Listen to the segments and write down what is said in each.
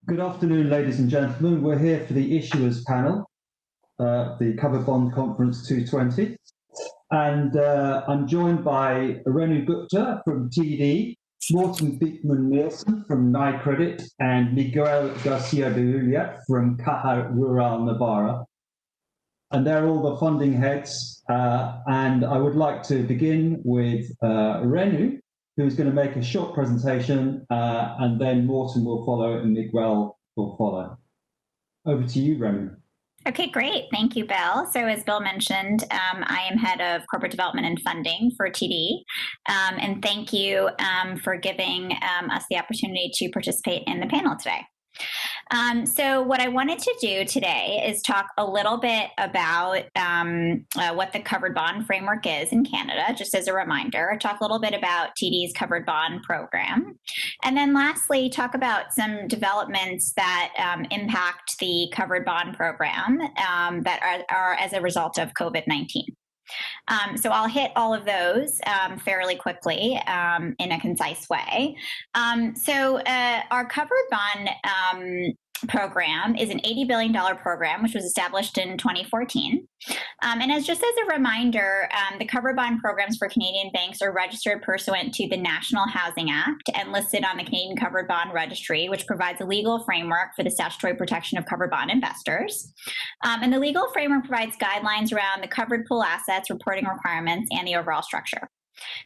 Good afternoon, ladies and gentlemen. We're here for the issuers panel, the Covered Bond Conference 220. And I'm joined by Renu Gupta from TD, Morten Nielsen from Nykredit, and Miguel Garcia de Eulate from Caja Navarra. And they're all the funding heads. And I would like to begin with Renu, who's going to make a short presentation, and then Morten will follow and Miguel will follow. Over to you, Renu. Okay, great. Thank you, Bill. So as Bill mentioned, I am head of corporate development and funding for TD. And thank you for giving us the opportunity to participate in the panel today. So what I wanted to do today is talk a little bit about what the covered bond framework is in Canada, just as a reminder, talk a little bit about TD's covered bond program, and then lastly, talk about some developments that impact the covered bond program that are as a result of COVID-19. So I'll hit all of those fairly quickly in a concise way. So our covered bond program is an $80 billion program, which was established in 2014. And as just as a reminder, the covered bond programs for Canadian banks are registered pursuant to the National Housing Act and listed on the Canadian Covered Bond Registry, which provides a legal framework for the statutory protection of covered bond investors. And the legal framework provides guidelines around the covered pool assets, reporting requirements, and the overall structure.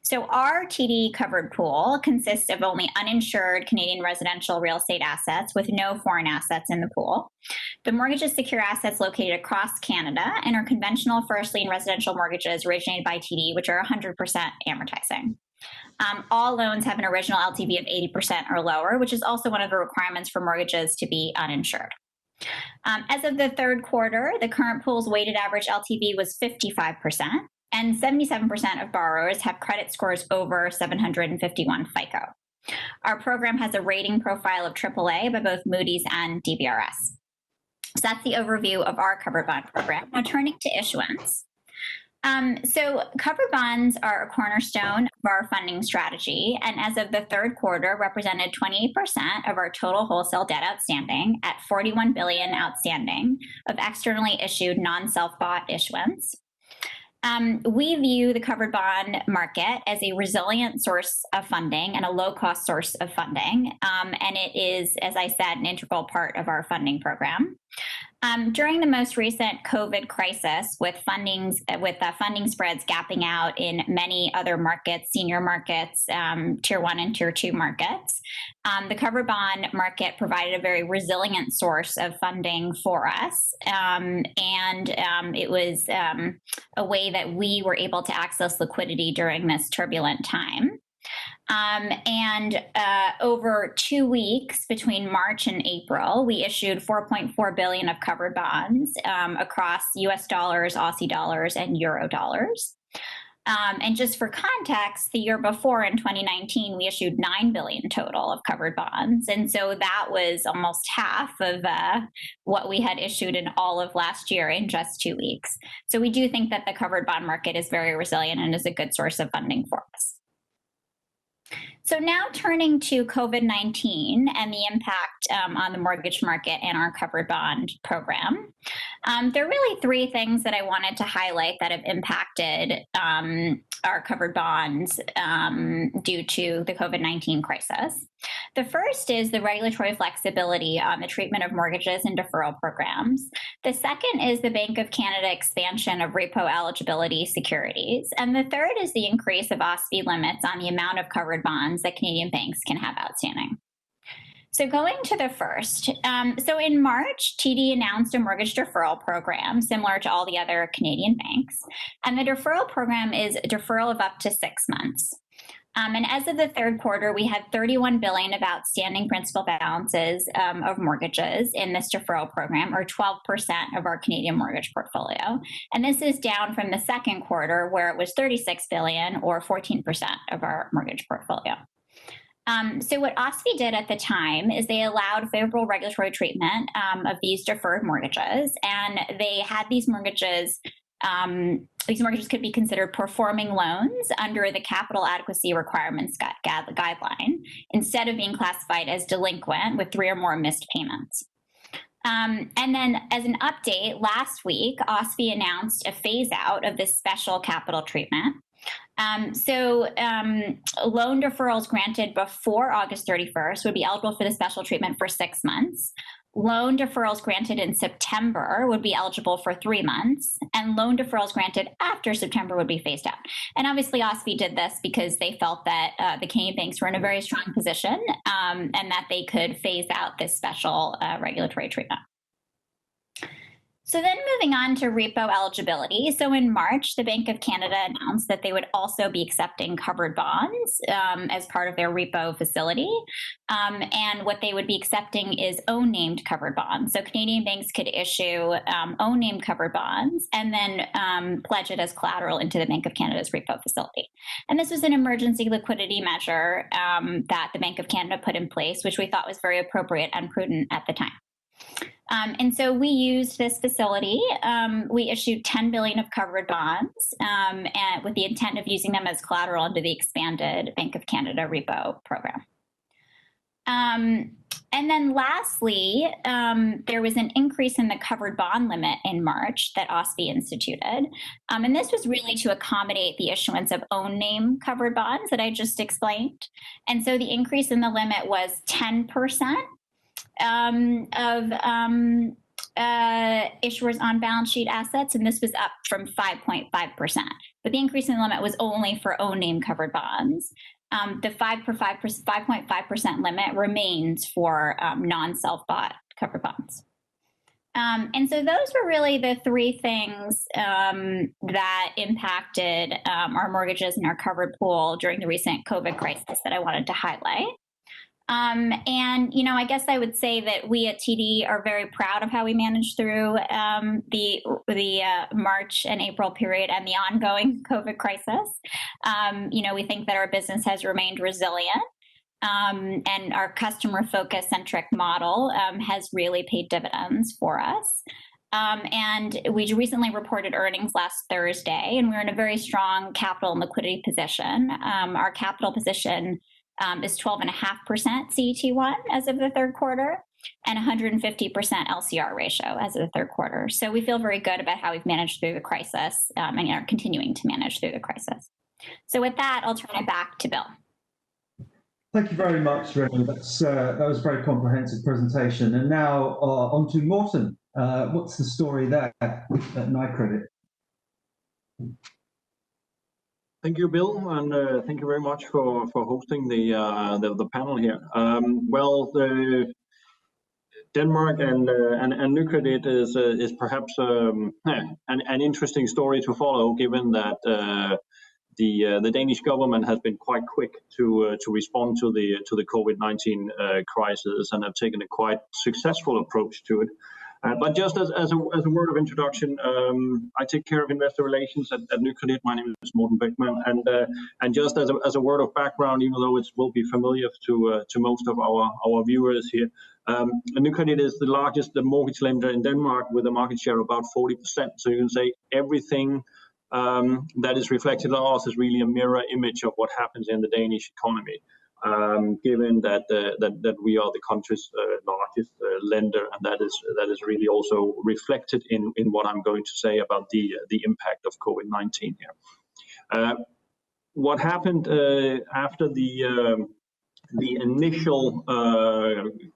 So our TD covered pool consists of only uninsured Canadian residential real estate assets with no foreign assets in the pool. The mortgages secure assets located across Canada and are conventional first lien residential mortgages originated by TD, which are 100% amortizing. All loans have an original LTV of 80% or lower, which is also one of the requirements for mortgages to be uninsured. As of the third quarter, the current pool's weighted average LTV was 55%. And 77% of borrowers have credit scores over 751 FICO. Our program has a rating profile of AAA by both Moody's and DBRS. So that's the overview of our covered bond program. Now turning to issuance. So covered bonds are a cornerstone of our funding strategy, and as of the third quarter, represented 28% of our total wholesale debt outstanding at $41 billion outstanding of externally issued non-self-bought issuance. We view the covered bond market as a resilient source of funding and a low-cost source of funding, and it is, as I said, an integral part of our funding program. During the most recent COVID crisis, with funding spreads gapping out in many other markets, senior markets, tier 1 and tier 2 markets, the covered bond market provided a very resilient source of funding for us, and it was a way that we were able to access liquidity during this turbulent time. Over 2 weeks between March and April, we issued $4.4 billion of covered bonds across US dollars, Aussie dollars, and Euro dollars. And just for context, the year before in 2019, we issued $9 billion total of covered bonds. And so that was almost half of what we had issued in all of last year in just 2 weeks. So we do think that the covered bond market is very resilient and is a good source of funding for us. So now turning to COVID-19 and the impact on the mortgage market and our covered bond program. There are really three things that I wanted to highlight that have impacted our covered bonds due to the COVID-19 crisis. The first is the regulatory flexibility on the treatment of mortgages and deferral programs. The second is the Bank of Canada expansion of repo eligibility securities. And the third is the increase of OSFI limits on the amount of covered bonds that Canadian banks can have outstanding. So going to the first, so in March, TD announced a mortgage deferral program similar to all the other Canadian banks. And the deferral program is a deferral of up to 6 months. And as of the third quarter, we had $31 billion of outstanding principal balances of mortgages in this deferral program, or 12% of our Canadian mortgage portfolio. And this is down from the second quarter, where it was $36 billion, or 14% of our mortgage portfolio. So what OSFI did at the time is they allowed favorable regulatory treatment of these deferred mortgages, and they had these mortgages These mortgages could be considered performing loans under the capital adequacy requirements guideline, instead of being classified as delinquent with 3 or more missed payments. And then as an update, last week, OSFI announced a phase out of this special capital treatment. Loan deferrals granted before August 31st would be eligible for the special treatment for 6 months. Loan deferrals granted in September would be eligible for 3 months, and loan deferrals granted after September would be phased out. And obviously, OSFI did this because they felt that the Canadian banks were in a very strong position and that they could phase out this special regulatory treatment. So then moving on to repo eligibility. So in March, the Bank of Canada announced that they would also be accepting covered bonds as part of their repo facility. And what they would be accepting is own-named covered bonds. So Canadian banks could issue own-named covered bonds and then pledge it as collateral into the Bank of Canada's repo facility. And this was an emergency liquidity measure that the Bank of Canada put in place, which we thought was very appropriate and prudent at the time. And so we used this facility. We issued $10 billion of covered bonds and with the intent of using them as collateral under the expanded Bank of Canada repo program. And then lastly, there was an increase in the covered bond limit in March that OSFI instituted. And this was really to accommodate the issuance of own name covered bonds that I just explained. And so the increase in the limit was 10%. Of issuers on balance sheet assets, and this was up from 5.5%. But the increase in the limit was only for own name covered bonds. The 5.5% limit remains for non-self-bought covered bonds. And so those were really the 3 things that impacted our mortgages and our covered pool during the recent COVID crisis that I wanted to highlight. And, you know, I guess I would say that we at TD are very proud of how we managed through the March and April period and the ongoing COVID crisis. You know, we think that our business has remained resilient and our customer-focused centric model has really paid dividends for us. And we recently reported earnings last Thursday, and we're in a very strong capital and liquidity position. Our capital position is 12.5% CET1 as of the third quarter and 150% LCR ratio as of the third quarter. So we feel very good about how we've managed through the crisis and are continuing to manage through the crisis. So with that, I'll turn it back to Bill. Thank you very much, Renu. That was a very comprehensive presentation. And now on to Morten. What's the story there at Nykredit? Thank you, Bill, and thank you very much for hosting the panel here. Denmark and Nykredit is perhaps an interesting story to follow, given that the Danish government has been quite quick to respond to the COVID-19 crisis and have taken a quite successful approach to it. But just as a word of introduction, I take care of investor relations at Nykredit. My name is Morten Bækmand, and just as a word of background, even though it will be familiar to most of our viewers here, Nykredit is the largest mortgage lender in Denmark with a market share of about 40%. So you can say everything that is reflected on us is really a mirror image of what happens in the Danish economy. Given that we are the country's largest lender, and that is really also reflected in what I'm going to say about the impact of COVID-19 here. What happened after the initial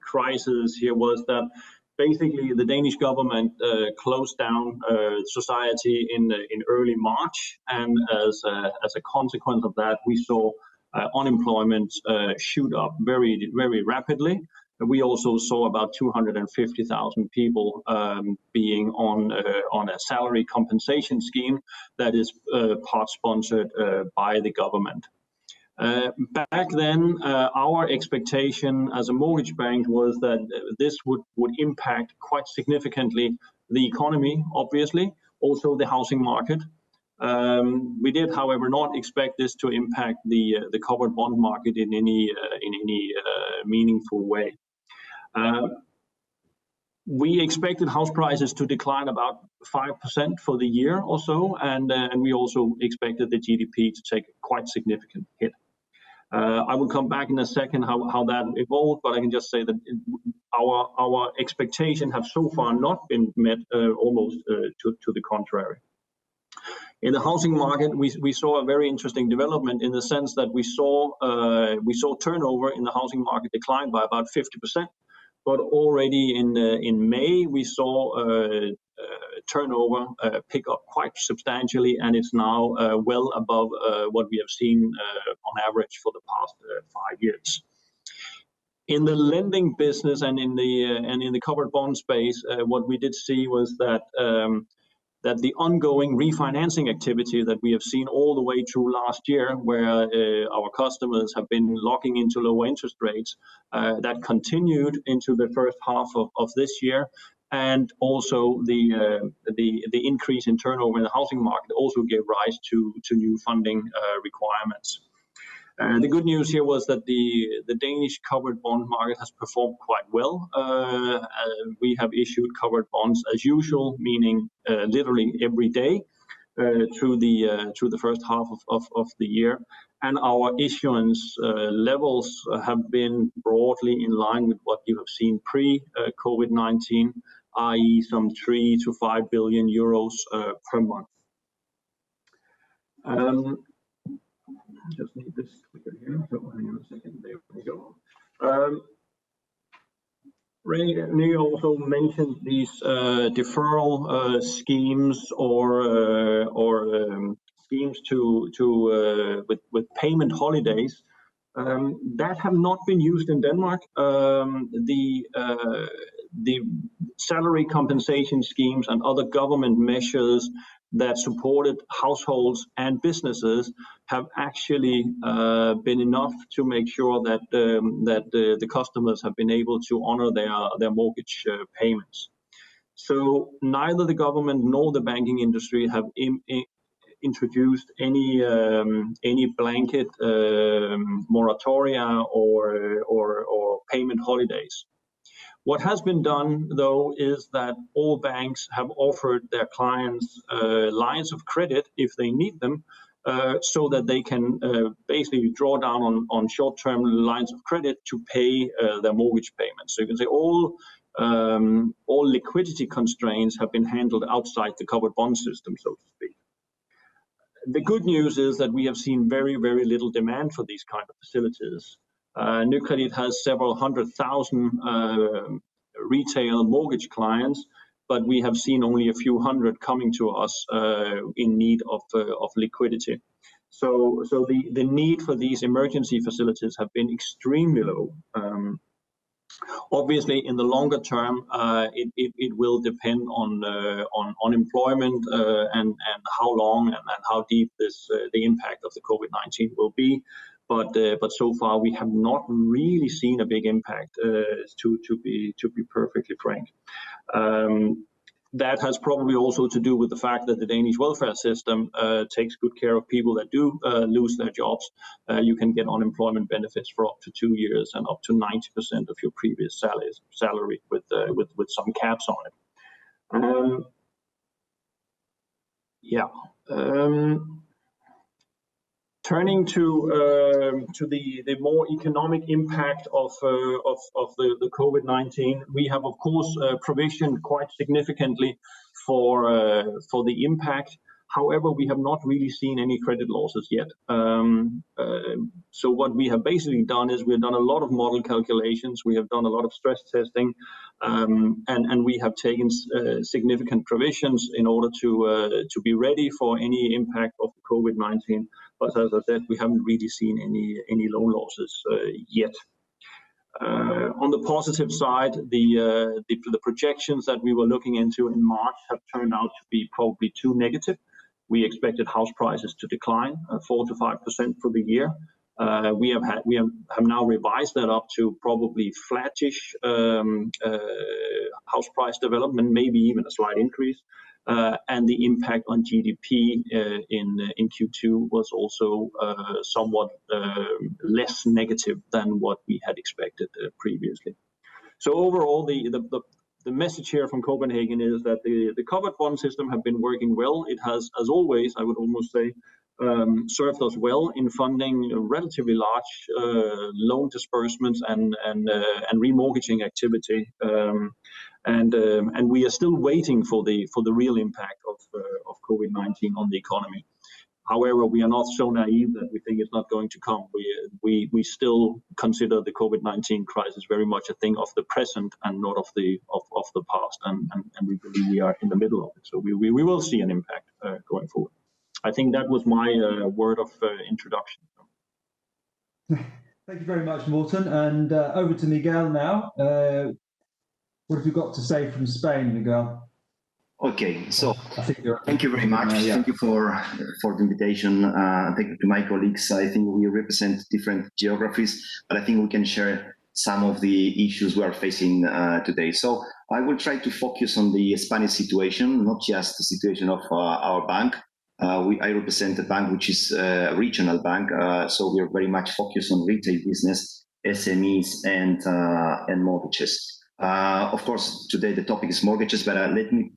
crisis here was that basically the Danish government closed down society in early March, and as a consequence of that, we saw unemployment shoot up very, very rapidly. We also saw about 250,000 people being on a salary compensation scheme that is part sponsored by the government. Back then, our expectation as a mortgage bank was that this would impact quite significantly the economy, obviously, also the housing market. We did, however, not expect this to impact the covered bond market in any meaningful way. We expected house prices to decline about 5% for the year or so, and we also expected the GDP to take a quite significant hit. I will come back in a second how that evolved, but I can just say that our expectation have so far not been met, almost to the contrary. In the housing market, we saw a very interesting development in the sense that we saw turnover in the housing market decline by about 50%, but already in May we saw turnover pick up quite substantially, and it's now well above what we have seen on average for the past 5 years. In the lending business and in the covered bond space, what we did see was that the ongoing refinancing activity that we have seen all the way through last year, where our customers have been locking into lower interest rates, that continued into the first half of this year. And also the increase in turnover in the housing market also gave rise to new funding requirements. The good news here was that the Danish covered bond market has performed quite well. We have issued covered bonds as usual, meaning literally every day through the first half of the year. And our issuance levels have been broadly in line with what you have seen pre-COVID-19, i.e. some 3 to 5 billion euros per month. Just need this clicker here. So hang on a second. There we go. Renu also mentioned these deferral schemes or schemes with payment holidays that have not been used in Denmark. The salary compensation schemes and other government measures that supported households and businesses have actually been enough to make sure that the customers have been able to honor their mortgage payments. So neither the government nor the banking industry have introduced any blanket moratoria or payment holidays. What has been done, though, is that all banks have offered their clients lines of credit if they need them, so that they can basically draw down on short-term lines of credit to pay their mortgage payments. So you can say all liquidity constraints have been handled outside the covered bond system, so to speak. The good news is that we have seen very, very little demand for these kind of facilities. Nykredit has several 100,000 retail mortgage clients, but we have seen only a few hundred coming to us in need of liquidity. So the need for these emergency facilities have been extremely low. Obviously, in the longer term, it will depend on unemployment and how long and how deep the impact of the COVID-19 will be. But so far we have not really seen a big impact, to be perfectly frank. That has probably also to do with the fact that the Danish welfare system takes good care of people that do lose their jobs. You can get unemployment benefits for up to 2 years and up to 90% of your previous salary with some caps on it. Turning to the more economic impact of the COVID-19, we have of course provisioned quite significantly for the impact. However, we have not really seen any credit losses yet. So what we have basically done is we've done a lot of model calculations, we have done a lot of stress testing, and we have taken significant provisions in order to be ready for any impact of COVID-19. But as I said, we haven't really seen any loan losses yet. On the positive side, the projections that we were looking into in March have turned out to be probably too negative. We expected house prices to decline 4 to 5% for the year. We have now revised that up to probably flattish house price development, maybe even a slight increase. And the impact on GDP in Q2 was also somewhat less negative than what we had expected previously. So overall, message here from Copenhagen is that the covered bond system have been working well. It has, as always, I would almost say, served us well in funding relatively large loan disbursements and remortgaging activity. And we are still waiting for the real impact of COVID-19 on the economy. However, we are not so naive that we think it's not going to come. We still consider the COVID-19 crisis very much a thing of the present and not of the past, and we believe we are in the middle of it. So we will see an impact going forward. I think that was my word of introduction. Thank you very much, Morten. And over to Miguel now. What have you got to say from Spain, Miguel? Okay, so thank you very much. Thank you for the invitation. Thank you to my colleagues. I think we represent different geographies, but I think we can share some of the issues we are facing today. So I will try to focus on the Spanish situation, not just the situation of our bank. I represent a bank which is a regional bank, so we are very much focused on retail business, SMEs, and mortgages. Of course, today the topic is mortgages, but let me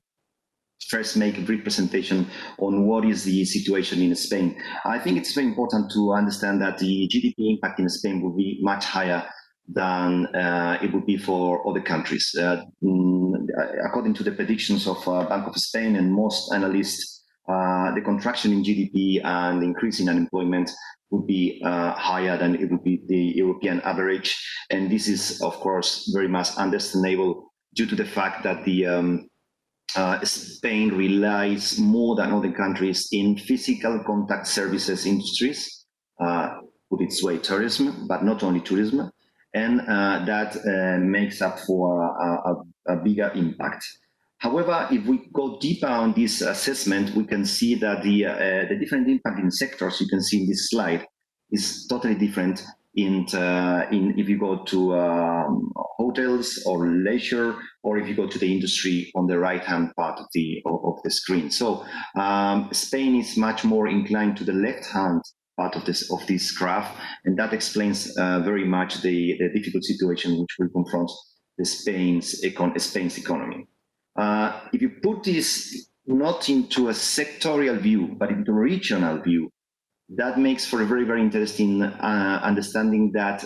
first make a brief presentation on what is the situation in Spain. I think it's very important to understand that the GDP impact in Spain will be much higher than it would be for other countries. According to the predictions of Bank of Spain and most analysts, the contraction in GDP and the increase in unemployment would be higher than it would be the European average. And this is, of course, very much understandable due to the fact that the Spain relies more than other countries in physical contact services industries, put its way tourism, but not only tourism, and that makes up for a bigger impact. However, if we go deeper on this assessment, we can see that the different impact in sectors you can see in this slide is totally different if you go to hotels or leisure, or if you go to the industry on the right-hand part of the screen. So Spain is much more inclined to the left-hand part of this graph, and that explains very much the difficult situation which will confront Spain's economy. If you put this not into a sectorial view, but into a regional view, that makes for a very, very interesting understanding that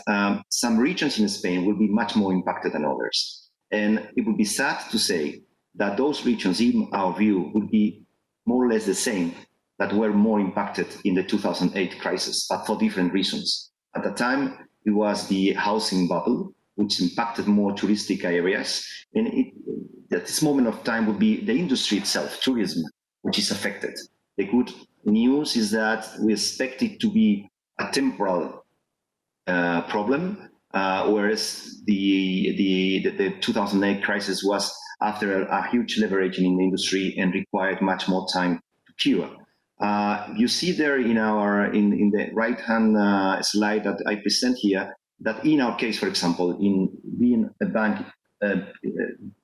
some regions in Spain will be much more impacted than others. And it would be sad to say that those regions, in our view, would be more or less the same that were more impacted in the 2008 crisis, but for different reasons. At the time, it was the housing bubble, which impacted more touristic areas. And at this moment of time would be the industry itself, tourism, which is affected. The good news is that we expect it to be a temporal problem, whereas the 2008 crisis was after a huge leveraging in the industry and required much more time to cure. You see there in the right-hand slide that I present here, that in our case, for example, in being a bank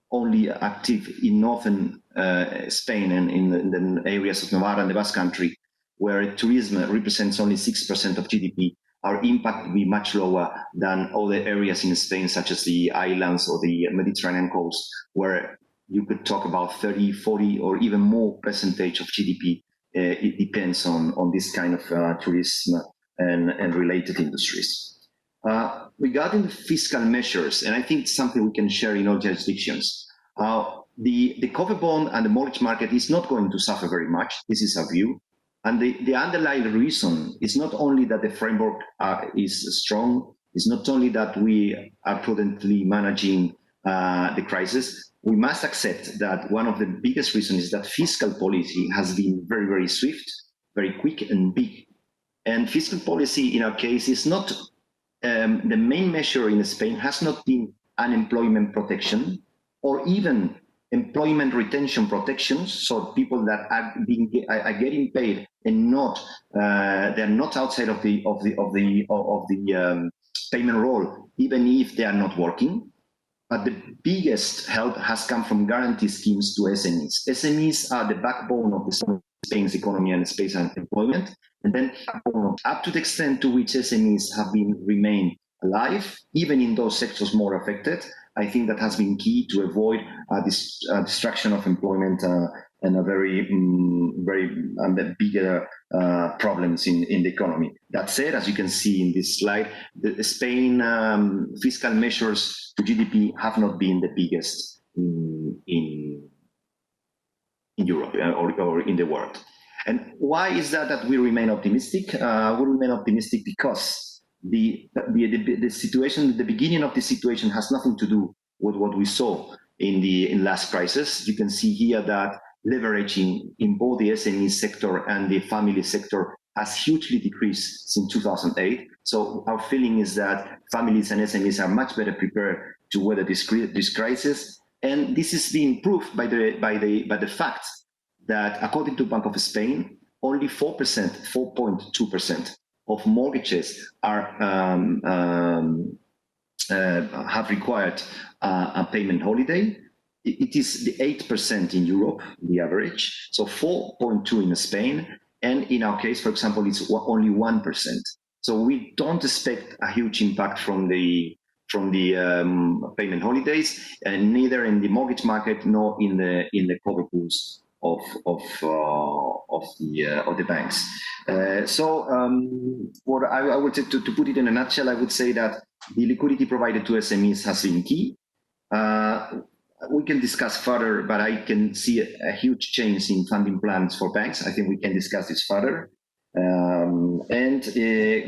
only active in northern Spain and in the areas of Navarra and the Basque Country, where tourism represents only 6% of GDP, our impact will be much lower than other areas in Spain, such as the islands or the Mediterranean coast, where you could talk about 30, 40, or even more percentage of GDP. It depends on this kind of tourism and related industries. Regarding the fiscal measures, and I think it's something we can share in all jurisdictions, the covered bond and the mortgage market is not going to suffer very much. This is our view. And the underlying reason is not only that the framework is strong, it's not only that we are prudently managing the crisis. We must accept that one of the biggest reasons is that fiscal policy has been very, very swift, very quick and big. And fiscal policy in our case is not the main measure in Spain has not been unemployment protection or even employment retention protections, so people that are getting paid and they're not outside of the payment role, even if they are not working. But the biggest help has come from guarantee schemes to SMEs. SMEs are the backbone of Spain's economy and Spain's employment, and then up to the extent to which SMEs have remained alive, even in those sectors more affected, I think that has been key to avoid this destruction of employment and a very bigger problems in the economy. That said, as you can see in this slide, the Spain fiscal measures to GDP have not been the biggest in Europe or in the world. And why is that we remain optimistic? We remain optimistic because the situation, the beginning of the situation has nothing to do with what we saw in last crisis. You can see here that leveraging in both the SME sector and the family sector has hugely decreased since 2008. So our feeling is that families and SMEs are much better prepared to weather this crisis. And this is being proved by the fact that according to Bank of Spain, only 4.2% of mortgages have required a payment holiday. It is the 8% in Europe, the average. So 4.2 in Spain, and in our case, for example, it's only 1%. So we don't expect a huge impact from the payment holidays, and neither in the mortgage market nor in the cover pools of the banks. What I would say, to put it in a nutshell, I would say that the liquidity provided to SMEs has been key. We can discuss further, but I can see a huge change in funding plans for banks. I think we can discuss this further.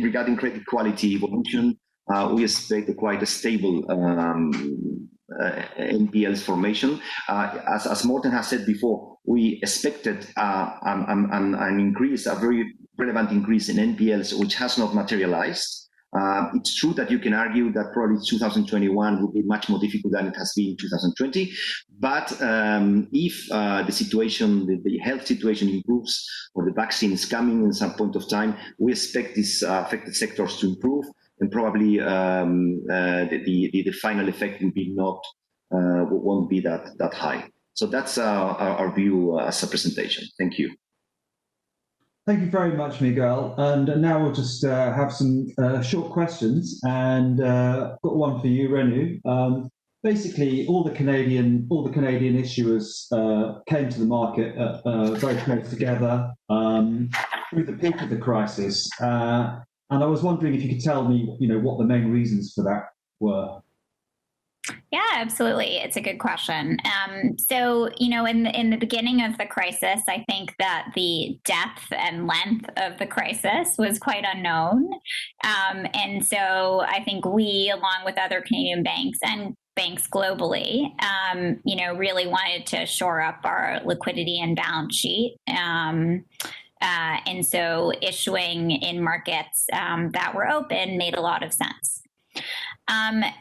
Regarding credit quality evolution, we expect quite a stable NPLs formation. As Morten has said before, we expected an increase, a very relevant increase in NPLs, which has not materialized. It's true that you can argue that probably 2021 will be much more difficult than it has been in 2020. But if the situation, the health situation improves, or the vaccine is coming in some point of time, we expect these affected sectors to improve, and probably the final effect will be won't be that high. So that's our view as a presentation. Thank you. Thank you very much, Miguel. And now we'll just have some short questions. And got one for you, Renu. Basically, all the Canadian issuers came to the market very close together through the peak of the crisis. And I was wondering if you could tell me, what the main reasons for that were. Yeah, absolutely. It's a good question. So, in the beginning of the crisis, I think that the depth and length of the crisis was quite unknown. And so I think we, along with other Canadian banks and banks globally, really wanted to shore up our liquidity and balance sheet. And so issuing in markets that were open made a lot of sense.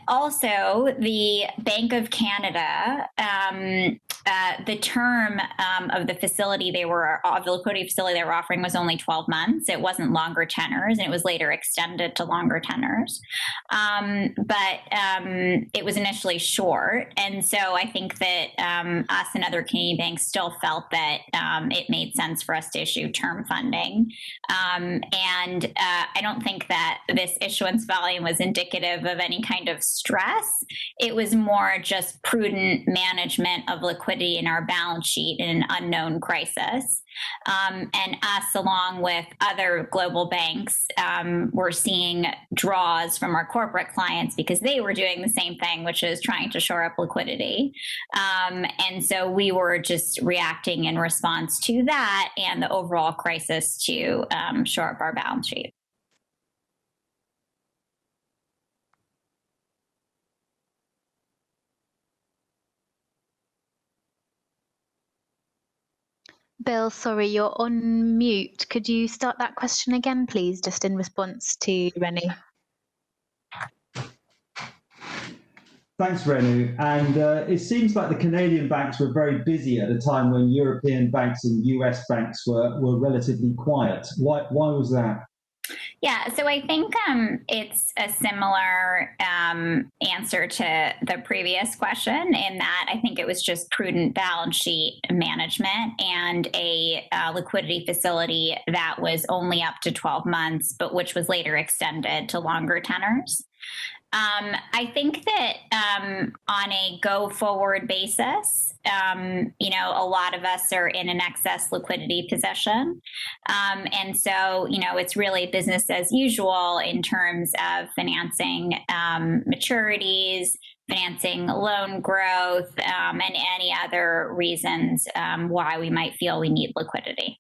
Also, the Bank of Canada, the term of the facility the liquidity facility they were offering was only 12 months. It wasn't longer tenors, and it was later extended to longer tenors. But it was initially short. And so I think that us and other Canadian banks still felt that it made sense for us to issue term funding. And I don't think that this issuance volume was indicative of any kind of stress. It was more just prudent management of liquidity in our balance sheet in an unknown crisis. And us, along with other global banks, were seeing draws from our corporate clients because they were doing the same thing, which is trying to shore up liquidity. And so we were just reacting in response to that and the overall crisis to shore up our balance sheet. Bill, sorry, you're on mute. Could you start that question again, please, just in response to Renu? Thanks, Renu. And it seems like the Canadian banks were very busy at a time when European banks and US banks were relatively quiet. Why was that? Yeah, so I think it's a similar answer to the previous question, in that I think it was just prudent balance sheet management and a liquidity facility that was only up to 12 months, but which was later extended to longer tenors. I think that on a go-forward basis, a lot of us are in an excess liquidity position. And so, it's really business as usual in terms of financing maturities, financing loan growth, and any other reasons why we might feel we need liquidity.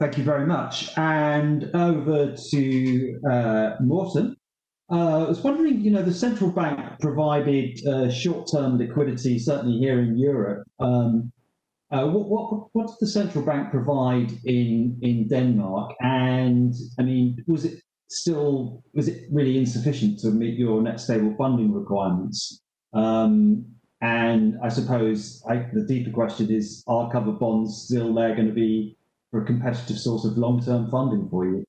Thank you very much. And over to Morten. I was wondering, the central bank provided short-term liquidity, certainly here in Europe. What did the central bank provide in Denmark? And I mean, was it really insufficient to meet your net stable funding requirements? And I suppose the deeper question is, are covered bonds still there going to be for a competitive source of long-term funding for you?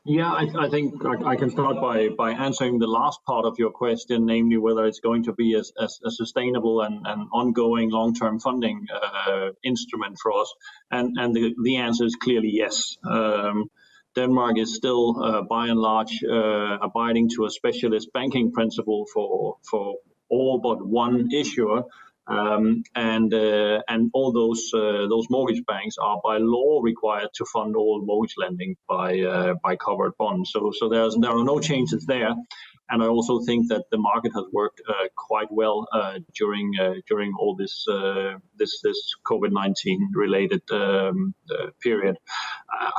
Yeah, I think I can start by answering the last part of your question, namely whether it's going to be a sustainable and ongoing long-term funding instrument for us. And the answer is clearly yes. Denmark is still, by and large, abiding to a specialist banking principle for all but one issuer. And all those mortgage banks are by law required to fund all mortgage lending by covered bonds. So there are no changes there. And I also think that the market has worked quite well during all this COVID-19 related period.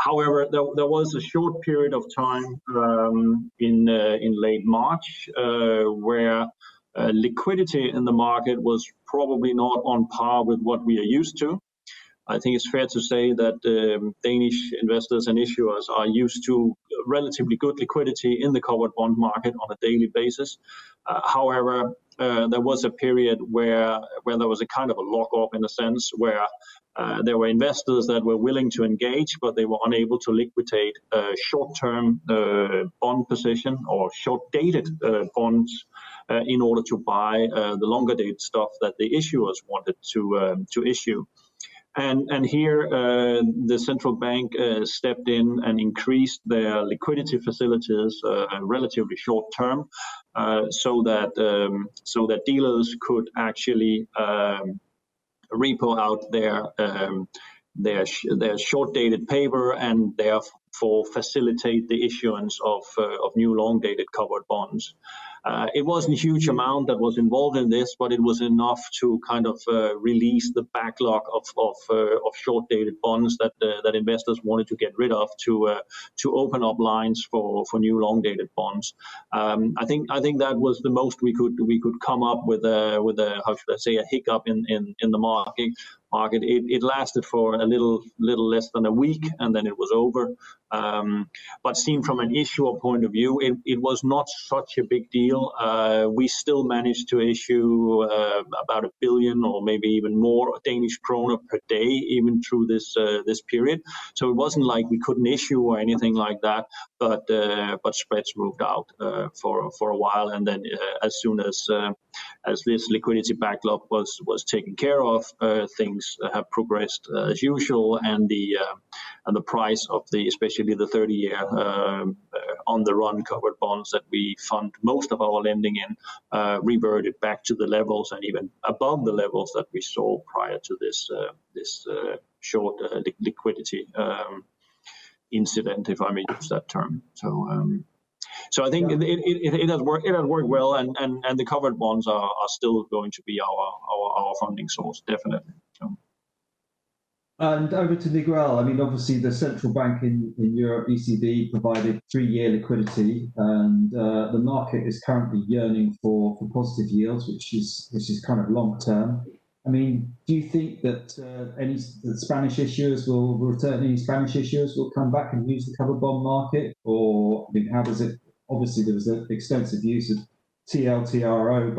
However, there was a short period of time in late March where liquidity in the market was probably not on par with what we are used to. I think it's fair to say that Danish investors and issuers are used to relatively good liquidity in the covered bond market on a daily basis. However, there was a period where there was a kind of a lock-up in a sense, where there were investors that were willing to engage, but they were unable to liquidate short-term bond position or short-dated bonds in order to buy the longer-dated stuff that the issuers wanted to issue. And here the central bank stepped in and increased their liquidity facilities relatively short term, so that dealers could actually repo out their short-dated paper and therefore facilitate the issuance of new long-dated covered bonds. It wasn't a huge amount that was involved in this, but it was enough to kind of release the backlog of short-dated bonds that investors wanted to get rid of to open up lines for new long-dated bonds. I think that was the most we could come up with a how should I say, a hiccup in the market. It lasted for a little less than a week, and then it was over. But seen from an issuer point of view, it was not such a big deal. We still managed to issue about 1 billion or maybe even more Danish kroner per day, even through this period. So it wasn't like we couldn't issue or anything like that. But spreads moved out for a while, and then as soon as this liquidity backlog was taken care of, things have progressed as usual, and the price of especially the 30-year on the run covered bonds that we fund most of our lending in reverted back to the levels and even above the levels that we saw prior to this short liquidity incident, if I may use that term. So I think it has worked well, and the covered bonds are still going to be our funding source, definitely. So. And over to Miguel. I mean, obviously the central bank in Europe, ECB, provided 3-year liquidity, and the market is currently yearning for positive yields, which is kind of long term. I mean, do you think that the Spanish issuers will return? Any Spanish issuers will come back and use the covered bond market, or I mean, how does it? Obviously, there was an extensive use of TLTRO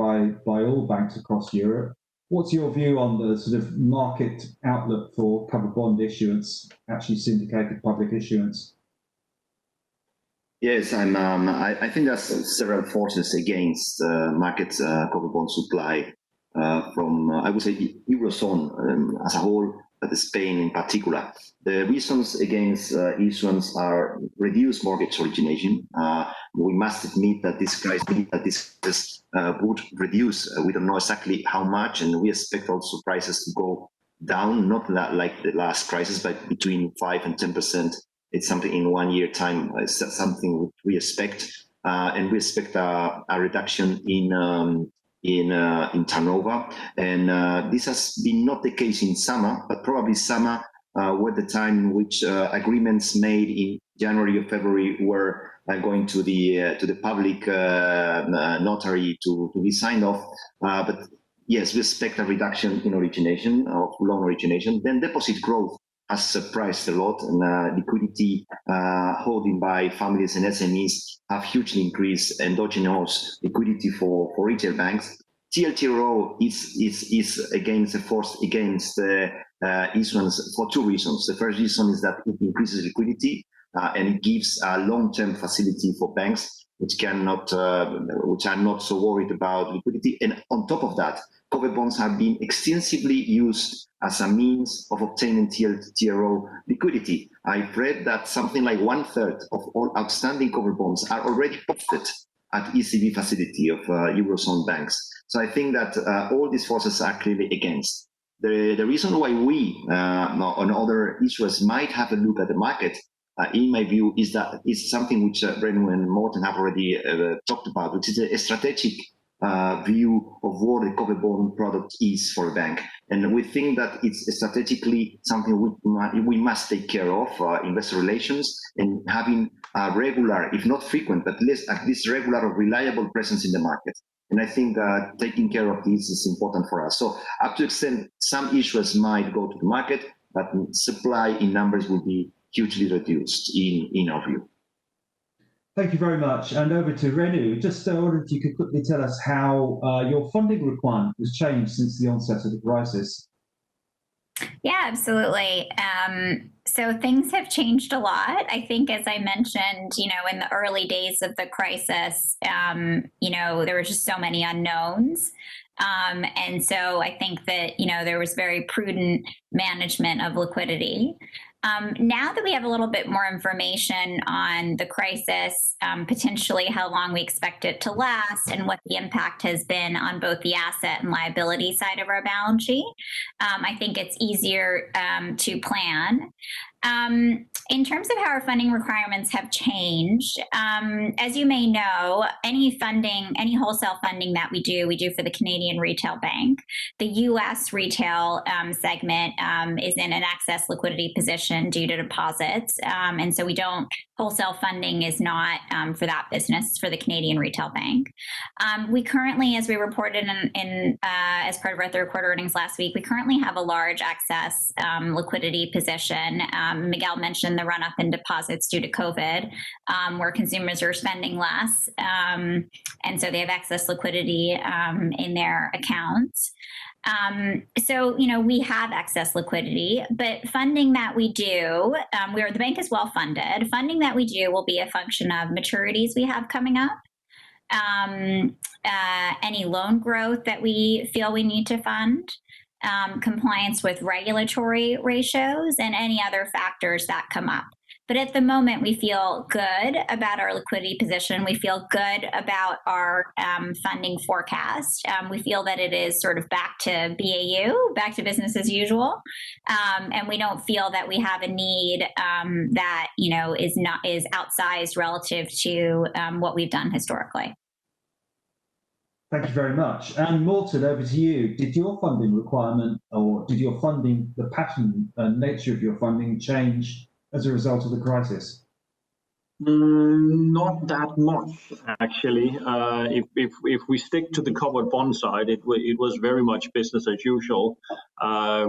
by all banks across Europe. What's your view on the sort of market outlook for covered bond issuance, actually syndicated public issuance? Yes, I think there's several forces against market covered bond supply from, I would say, Eurozone as a whole, but Spain in particular. The reasons against issuance are reduced mortgage origination. We must admit that this crisis would reduce. We don't know exactly how much, and we expect also prices to go down, not like the last crisis, but between 5 and 10%. It's something in 1 year time. It's something we expect, and we expect a reduction in turnover. And this has been not the case in summer, but probably summer were the time in which agreements made in January or February were going to the public notary to be signed off. But yes, we expect a reduction in origination of loan origination. Then deposit growth has surprised a lot, and liquidity holding by families and SMEs have hugely increased endogenous liquidity for retail banks. TLTRO is against the force against the issuance for 2 reasons. The first reason is that it increases liquidity and it gives a long-term facility for banks which are not so worried about liquidity. And on top of that, covered bonds have been extensively used as a means of obtaining TLTRO liquidity. I've read that something like 1/3 of all outstanding covered bonds are already posted at ECB facility of Eurozone banks. So I think that all these forces are clearly against. The reason why we and other issuers might have a look at the market, in my view, is that it's something which Renu and Morten have already talked about, which is a strategic view of what the covered bond product is for a bank. And we think that it's strategically something we must take care of, investor relations, and having a regular, if not frequent, but at least regular or reliable presence in the market. And I think taking care of this is important for us. So up to extent, some issuers might go to the market, but supply in numbers will be hugely reduced in our view. Thank you very much. And over to Renu. Just I wondered if you could quickly tell us how your funding requirement has changed since the onset of the crisis. Yeah, absolutely. So things have changed a lot. I think, as I mentioned, in the early days of the crisis, there were just so many unknowns. And so I think that, there was very prudent management of liquidity. Now that we have a little bit more information on the crisis, potentially how long we expect it to last and what the impact has been on both the asset and liability side of our balance sheet, I think it's easier to plan. In terms of how our funding requirements have changed, as you may know, any wholesale funding that we do for the Canadian retail bank. The U.S. retail segment is in an excess liquidity position due to deposits, and so wholesale funding is not for that business, for the Canadian retail bank. We currently, as we reported as part of our third quarter earnings last week, we currently have a large excess liquidity position. Miguel mentioned the run-up in deposits due to COVID, where consumers are spending less, and so they have excess liquidity in their accounts. So, we have excess liquidity, but funding that we do, the bank is well funded. Funding that we do will be a function of maturities we have coming up, any loan growth that we feel we need to fund, compliance with regulatory ratios, and any other factors that come up. But at the moment, we feel good about our liquidity position. We feel good about our funding forecast. We feel that it is sort of back to BAU, back to business as usual, and we don't feel that we have a need that is outsized relative to what we've done historically. Thank you very much. And Morten, over to you. Did your funding requirement, or did your funding, the pattern and nature of your funding change as a result of the crisis? Not that much, actually. If we stick to the covered bond side, it was very much business as usual.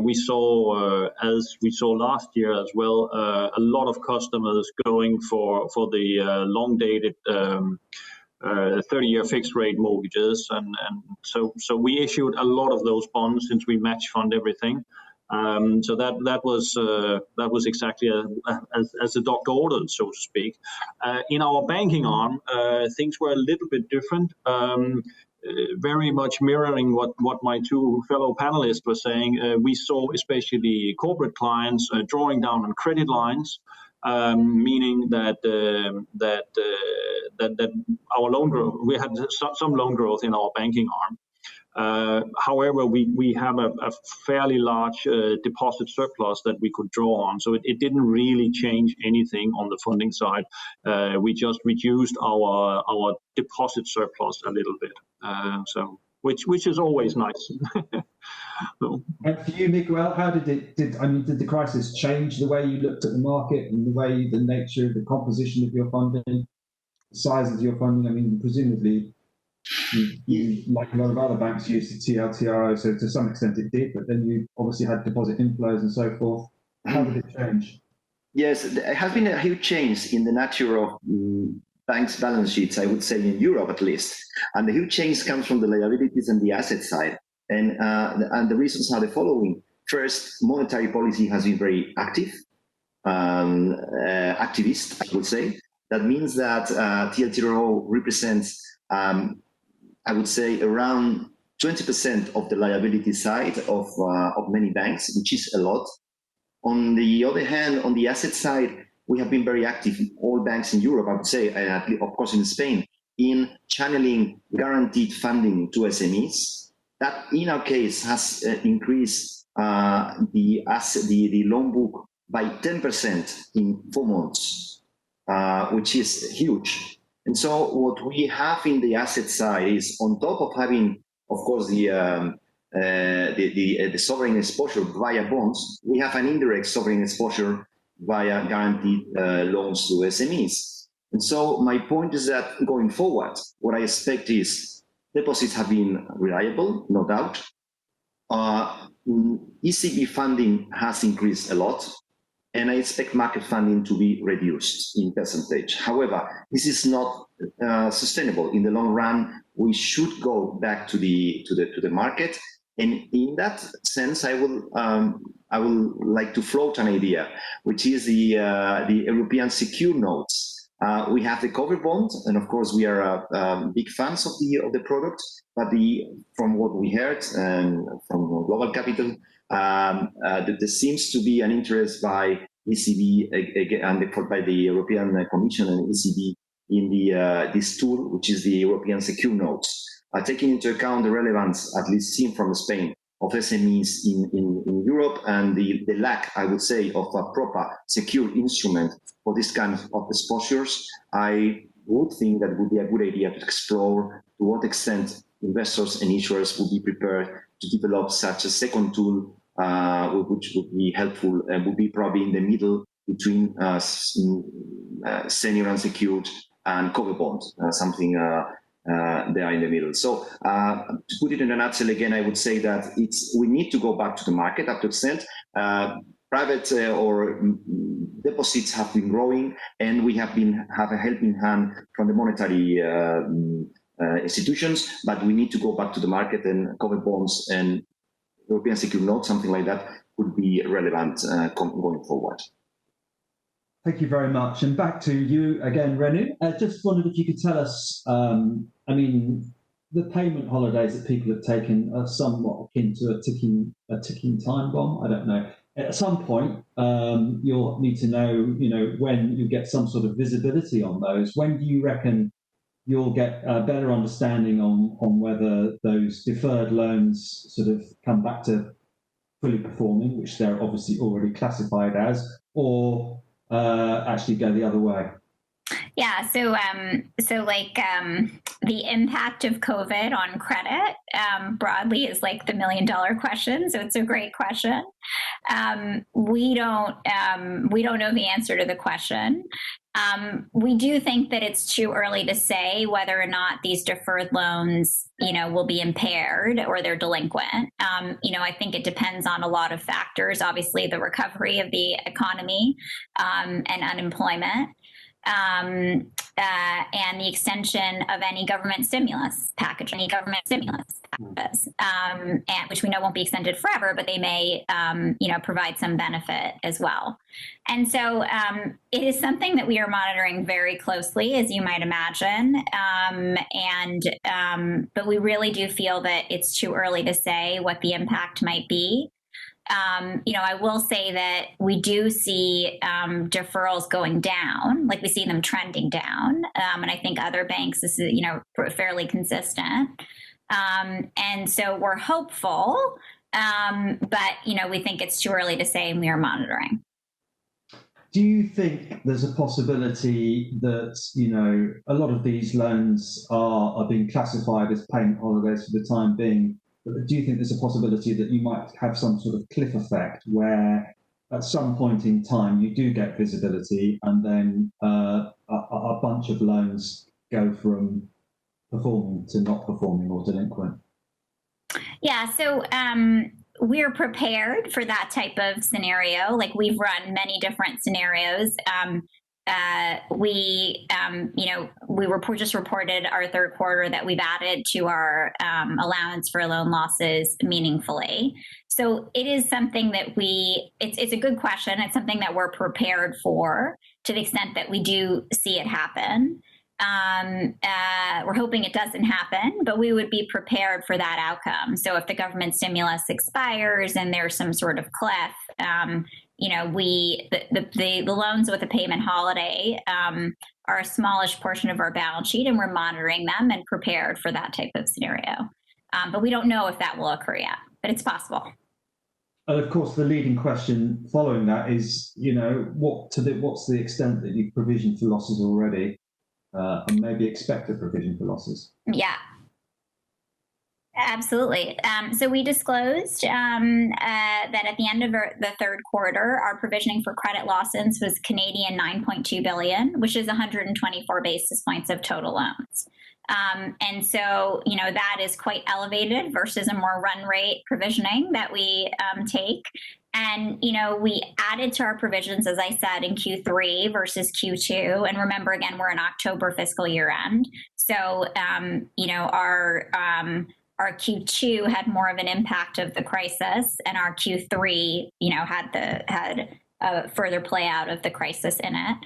We saw, as we saw last year as well, a lot of customers going for the long-dated 30-year fixed rate mortgages, and so we issued a lot of those bonds since we match fund everything. So that was exactly as the doctor ordered, so to speak. In our banking arm, things were a little bit different. very much mirroring what my two fellow panelists were saying. We saw especially corporate clients drawing down on credit lines, meaning that our loan growth, we had some loan growth in our banking arm. However, we have a fairly large deposit surplus that we could draw on, so it didn't really change anything on the funding side. We just reduced our deposit surplus a little bit, so which is always nice. And for you, Miguel, how did the crisis change the way you looked at the market and the nature, the composition of your funding, the size of your funding? I mean, presumably, you, like a lot of other banks, used the TLTRO, so to some extent it did, but then you obviously had deposit inflows and so forth. How did it change? Yes, there has been a huge change in the nature of banks' balance sheets, I would say, in Europe at least. And the huge change comes from the liabilities and the asset side. And the reasons are the following. First, monetary policy has been very active, activist, I would say. That means that TLTRO represents I would say around 20% of the liability side of many banks, which is a lot. On the other hand, on the asset side, we have been very active, all banks in Europe, I would say, and of course in Spain, in channeling guaranteed funding to SMEs. That, in our case, has increased the loan book by 10% in 4 months, which is huge. And so what we have in the asset side is, on top of having, of course, the sovereign exposure via bonds, we have an indirect sovereign exposure via guaranteed loans to SMEs. And so my point is that going forward, what I expect is deposits have been reliable, no doubt. ECB funding has increased a lot. And I expect market funding to be reduced in percentage. However, this is not sustainable. In the long run, we should go back to the market. And in that sense, I will like to float an idea, which is the European secure notes. We have the cover bond, and of course we are big fans of the product. But from what we heard and from GlobalCapital, there seems to be an interest by ECB and by the European Commission and ECB in this tool, which is the European secure notes, taking into account the relevance, at least seen from Spain, of SMEs in Europe and the lack, I would say, of a proper secure instrument for this kind of exposures. I would think that it would be a good idea to explore to what extent investors and issuers would be prepared to develop such a second tool, which would be helpful and would be probably in the middle between senior unsecured and cover bond, something there in the middle. So to put it in a nutshell, again, I would say that we need to go back to the market up to extent. Private or deposits have been growing, and we have a helping hand from the monetary institutions, but we need to go back to the market, and cover bonds and European secure notes, something like that, would be relevant going forward. Thank you very much. And back to you again, Renu. I just wondered if you could tell us, I mean, the payment holidays that people have taken are somewhat akin to a ticking time bomb. I don't know. At some point, you'll need to know, when you get some sort of visibility on those. When do you reckon you'll get a better understanding on whether those deferred loans sort of come back to fully performing, which they're obviously already classified as, or actually go the other way? Yeah, so the impact of COVID on credit broadly is like the $1 million question. So it's a great question. We don't know the answer to the question. We do think that it's too early to say whether or not these deferred loans, will be impaired or they're delinquent. I think it depends on a lot of factors. Obviously, the recovery of the economy and unemployment. and the extension of any government stimulus packages, and which we know won't be extended forever, but they may, provide some benefit as well. And so it is something that we are monitoring very closely, as you might imagine. But we really do feel that it's too early to say what the impact might be. I will say that we do see deferrals going down, like we see them trending down. And I think other banks, this is, fairly consistent. And so we're hopeful, but, we think it's too early to say, and we are monitoring. Do you think there's a possibility that, a lot of these loans are being classified as payment holidays for the time being? But do you think there's a possibility that you might have some sort of cliff effect where at some point in time you do get visibility and then a bunch of loans go from performing to not performing or delinquent? Yeah, so we're prepared for that type of scenario. Like, we've run many different scenarios. We just reported our third quarter that we've added to our allowance for loan losses meaningfully. So it is something that it's a good question. It's something that we're prepared for to the extent that we do see it happen. We're hoping it doesn't happen, but we would be prepared for that outcome. So if the government stimulus expires and there's some sort of cliff, the loans with a payment holiday are a smallish portion of our balance sheet, and we're monitoring them and prepared for that type of scenario. But we don't know if that will occur yet, but it's possible. And of course, the leading question following that is, what's the extent that you've provisioned for losses already, and maybe expect a provision for losses? Yeah. Absolutely. So we disclosed that at the end of the third quarter, our provisioning for credit losses was Canadian 9.2 billion, which is 124 basis points of total loans. And so, that is quite elevated versus a more run rate provisioning that we take. And, we added to our provisions, as I said, in Q3 versus Q2. And remember, again, we're in October fiscal year end. So, our Q2 had more of an impact of the crisis, and our Q3, had a further play out of the crisis in it.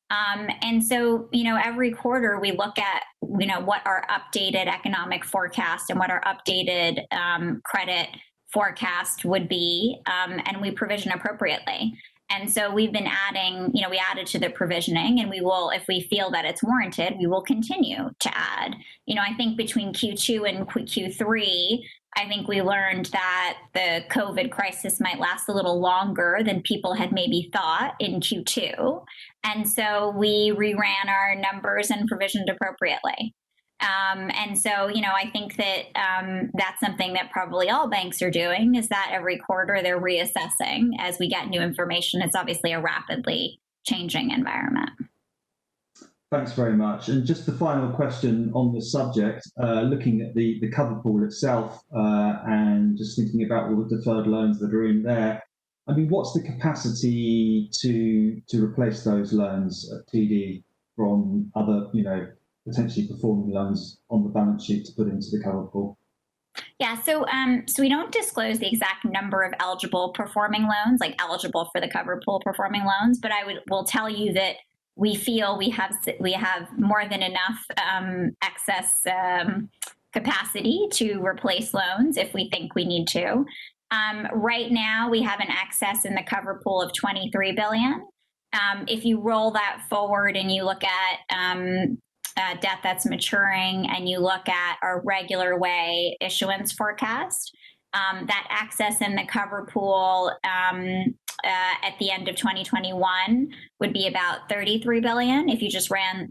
And so, every quarter we look at, what our updated economic forecast and what our updated credit forecast would be, and we provision appropriately. And so we've been adding, we added to the provisioning, and we will, if we feel that it's warranted, we will continue to add. I think between Q2 and Q3, I think we learned that the COVID crisis might last a little longer than people had maybe thought in Q2. And so we reran our numbers and provisioned appropriately. And so, I think that that's something that probably all banks are doing, is that every quarter they're reassessing as we get new information. It's obviously a rapidly changing environment. Thanks very much. And just the final question on the subject, looking at the cover pool itself and just thinking about all the deferred loans that are in there. I mean, what's the capacity to replace those loans at TD from other, potentially performing loans on the balance sheet to put into the cover pool? Yeah, so we don't disclose the exact number of eligible performing loans, like eligible for the cover pool performing loans, but will tell you that we feel we have more than enough excess capacity to replace loans if we think we need to. Right now, we have an excess in the cover pool of 23 billion. If you roll that forward and you look at debt that's maturing and you look at our regular way issuance forecast, that excess in the cover pool at the end of 2021 would be about 33 billion if you just ran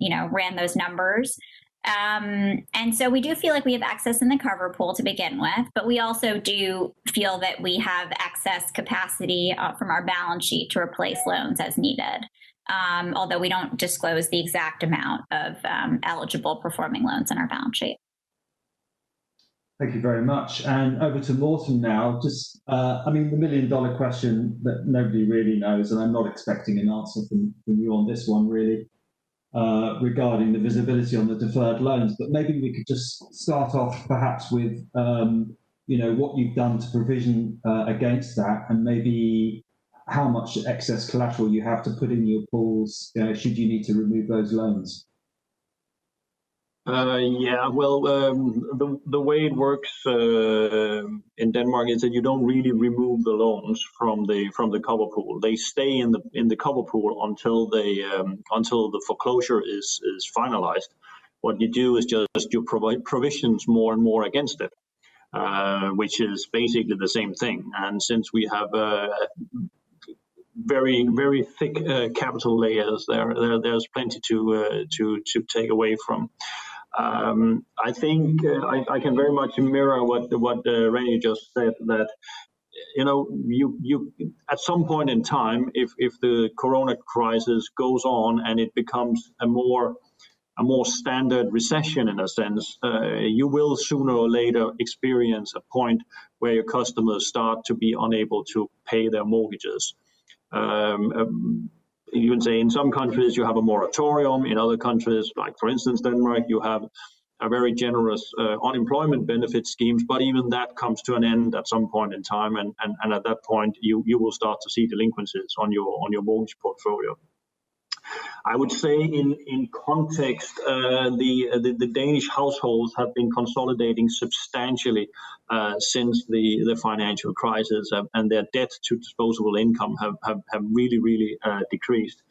those numbers. And so we do feel like we have access in the cover pool to begin with, but we also do feel that we have excess capacity from our balance sheet to replace loans as needed. Although we don't disclose the exact amount of eligible performing loans in our balance sheet. Thank you very much. And over to Morten now. Just, the $1 million question that nobody really knows, and I'm not expecting an answer from you on this one, really. regarding the visibility on the deferred loans. But maybe we could just start off perhaps with what you've done to provision against that, and maybe how much excess collateral you have to put in your pools should you need to remove those loans. The way it works in Denmark is that you don't really remove the loans from the cover pool. They stay in the cover pool until the foreclosure is finalized. What you do is just you provide provisions more and more against it, which is basically the same thing. And since we have very, very thick capital layers, there's plenty to take away from. I think I can very much mirror what Renu just said, that you at some point in time, if the corona crisis goes on and it becomes a more standard recession in a sense, you will sooner or later experience a point where your customers start to be unable to pay their mortgages. You can say in some countries you have a moratorium. In other countries, like for instance Denmark, you have a very generous unemployment benefit schemes, but even that comes to an end at some point in time, and at that point you will start to see delinquencies on your mortgage portfolio. I would say in context, the Danish households have been consolidating substantially since the financial crisis, and their debt to disposable income have really decreased.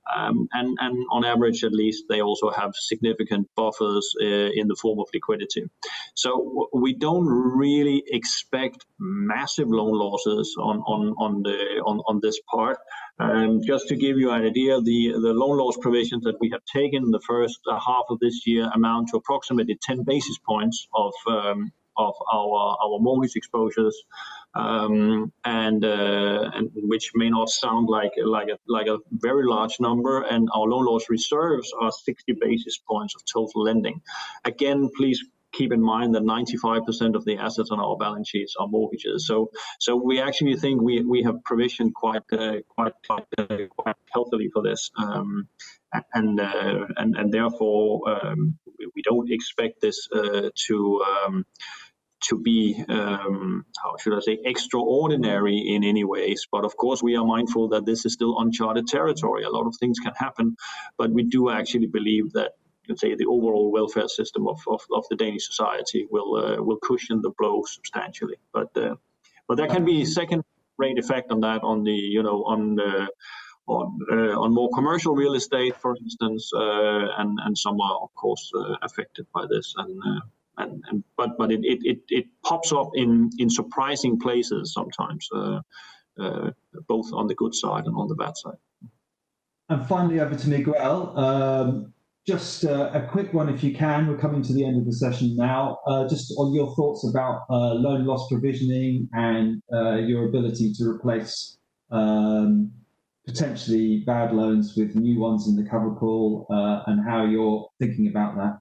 And on average, at least, they also have significant buffers in the form of liquidity. So we don't really expect massive loan losses on this part. Just to give you an idea, the loan loss provisions that we have taken in the first half of this year amount to approximately 10 basis points of our mortgage exposures, and which may not sound like a very large number. And our loan loss reserves are 60 basis points of total lending. Again, please keep in mind that 95% of the assets on our balance sheets are mortgages. So we actually think we have provisioned quite healthily for this, and therefore we don't expect this to be how should I say, extraordinary in any ways. But of course we are mindful that this is still uncharted territory. A lot of things can happen, but we do actually believe that, let's say, the overall welfare system of the Danish society will cushion the blow substantially. But there can be second-rate effect on that, on the on more commercial real estate, for instance, and some are of course affected by this. But it pops up in surprising places sometimes, both on the good side and on the bad side. And finally, over to Miguel. Just a quick one, if you can. We're coming to the end of the session now. Just on your thoughts about loan loss provisioning and your ability to replace potentially bad loans with new ones in the cover pool, and how you're thinking about that.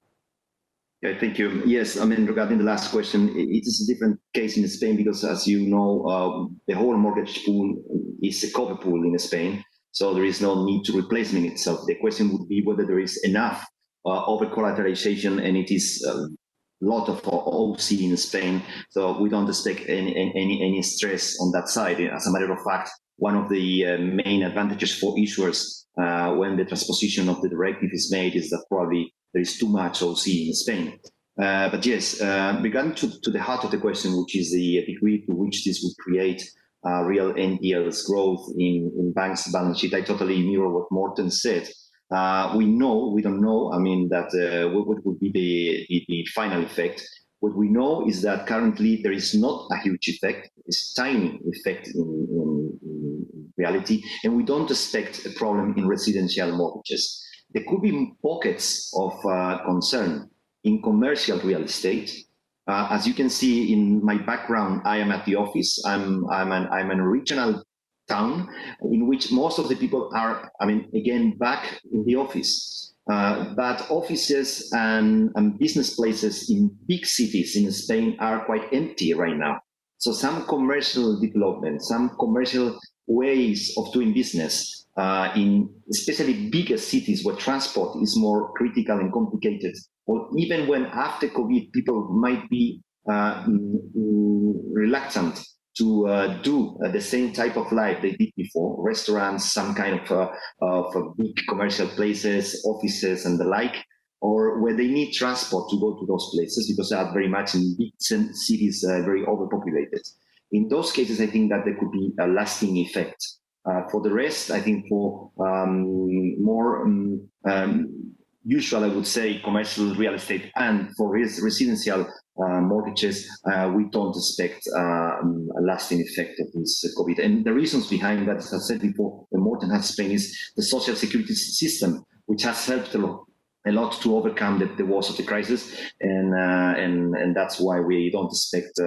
Yeah, thank you. Yes, I mean, regarding the last question, it is a different case in Spain because, as you know, the whole mortgage pool is a cover pool in Spain. So there is no need to replacement itself. The question would be whether there is enough over-collateralization, and it is a lot of OC in Spain. So we don't expect any stress on that side. As a matter of fact, one of the main advantages for issuers when the transposition of the directive is made is that probably there is too much OC in Spain. But yes, regarding to the heart of the question, which is the degree to which this would create real NPLs growth in banks' balance sheet, I totally mirror what Morten said. We don't know, I mean, that what would be the final effect. What we know is that currently there is not a huge effect, it's a tiny effect in reality, and we don't expect a problem in residential mortgages. There could be pockets of concern in commercial real estate. As you can see in my background, I am at the office. I'm in a regional town in which most of the people are, I mean, again, back in the office. But offices and business places in big cities in Spain are quite empty right now. So some commercial development, some commercial ways of doing business in especially bigger cities where transport is more critical and complicated, or even when after COVID people might be reluctant to do the same type of life they did before, restaurants, some kind of big commercial places, offices and the like, or where they need transport to go to those places because they are very much in big cities, very overpopulated. In those cases, I think that there could be a lasting effect. For the rest, I think for more usual, I would say, commercial real estate and for residential mortgages, we don't expect a lasting effect of this COVID. And the reasons behind that, as I said before, Morten has explained, is the social security system, which has helped a lot to overcome the worst of the crisis, and that's why we don't expect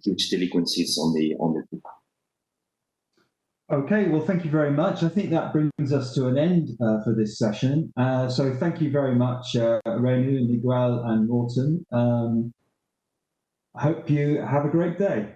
huge delinquencies on the book. Okay, well, thank you very much. I think that brings us to an end for this session. So thank you very much, Renu, Miguel, and Morten. I hope you have a great day.